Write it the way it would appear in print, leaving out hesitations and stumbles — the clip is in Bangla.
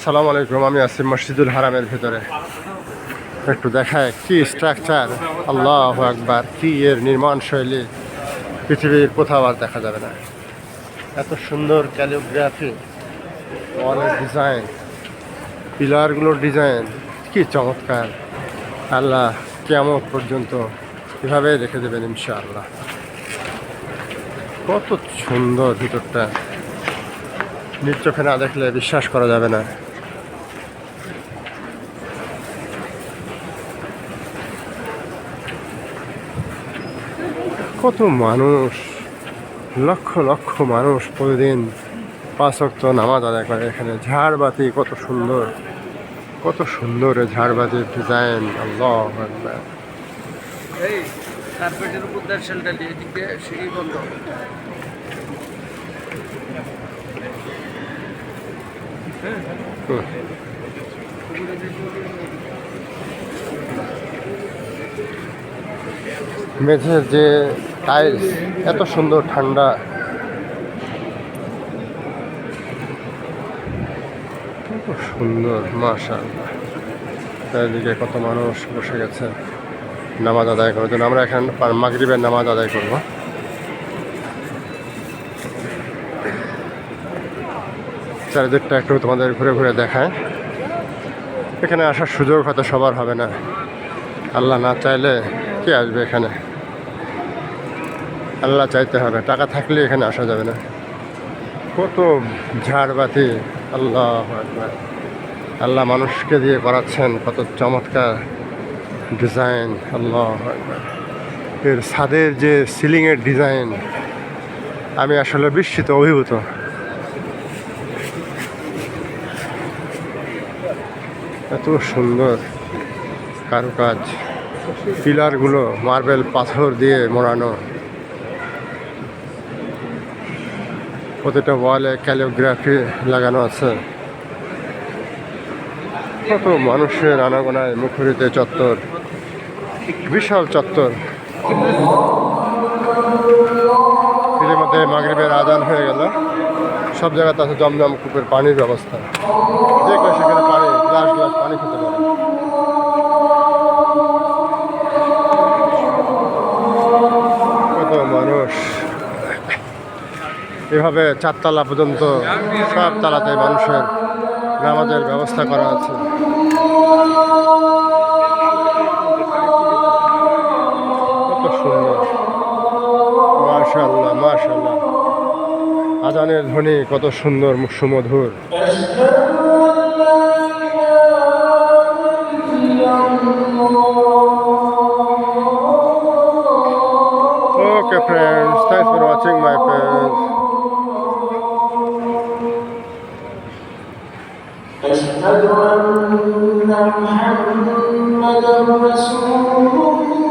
আসসালামু আলাইকুম। আমি আছি মসজিদুল হারামের ভিতরে। একটু দেখায় কি স্ট্রাকচার, আল্লাহু আকবার, কি এর নির্মাণ শৈলী পৃথিবীর কোথাও আর দেখা যাবে না। এত সুন্দর ক্যালিগ্রাফি, ওয়ালের ডিজাইন, পিলারগুলোর ডিজাইন কি চমৎকার। আল্লাহ কিয়ামত পর্যন্ত এভাবে রেখে দেবেন ইনশাআল্লাহ। কত সুন্দর ভিতরটা, নিজ চোখে না দেখলে বিশ্বাস করা যাবে না। কত মানুষ, লক্ষ লক্ষ মানুষ প্রতিদিন 5 ওয়াক্ত নামাজ আদায় করে এখানে। ঝাড়বাতি কত সুন্দর, কত সুন্দর ঝাড়বাতির ডিজাইন, আল্লাহু আকবার। এই কার্পেটের উপর দিয়ে শেলটা দিয়ে দিকে সিঁড়ি বন্ধ। মেঝের যে টাইলস এত সুন্দর, ঠান্ডা। কত সুন্দর, মাশাআল্লাহ। চারিদিকে কত মানুষ বসে গেছে নামাজ আদায় করার জন্য। আমরা এখানে মাগরিবের নামাজ আদায় করব। চারিদিকটা একটু তোমাদের ঘুরে ঘুরে দেখায়। এখানে আসার সুযোগ হয়তো সবার হবে না, আল্লাহ না চাইলে কে আসবে এখানে। আল্লাহ চাইতে হবে, টাকা থাকলে এখানে আসা যাবে না। কত ঝাড়বাতি, আল্লাহু আকবার। আল্লাহ মানুষকে দিয়ে করাচ্ছেন, কত চমৎকার ডিজাইন, আল্লাহু আকবার। এর ছাদের যে সিলিংয়ের ডিজাইন, আমি আসলে বিস্মিত, অভিভূত। এত সুন্দর কারুকাজ, পিলারগুলো মার্বেল পাথর দিয়ে মোড়ানো, প্রতিটা ওয়ালে ক্যালিগ্রাফি লাগানো আছে। কত মানুষের আনাগোনায় মুখরিত চত্বর, বিশাল চত্বর। এর মধ্যে মাগরিবের আজান হয়ে গেল। সব জায়গাতে আছে জমজম কূপের পানির ব্যবস্থা, যে কেউ সেখানে পানি, গ্লাস গ্লাস পানি খেতে পারে। কত মানুষ, এভাবে 4 তলা পর্যন্ত সব তালাতে মানুষের নামাজের ব্যবস্থা করা আছে। কত সুন্দর, মাশাআল্লাহ মাশাআল্লাহ। আজানের ধ্বনি কত সুন্দর, সুমধুর। Okay friends, thanks for watching my page. أشهد أن محمدا رسول الله.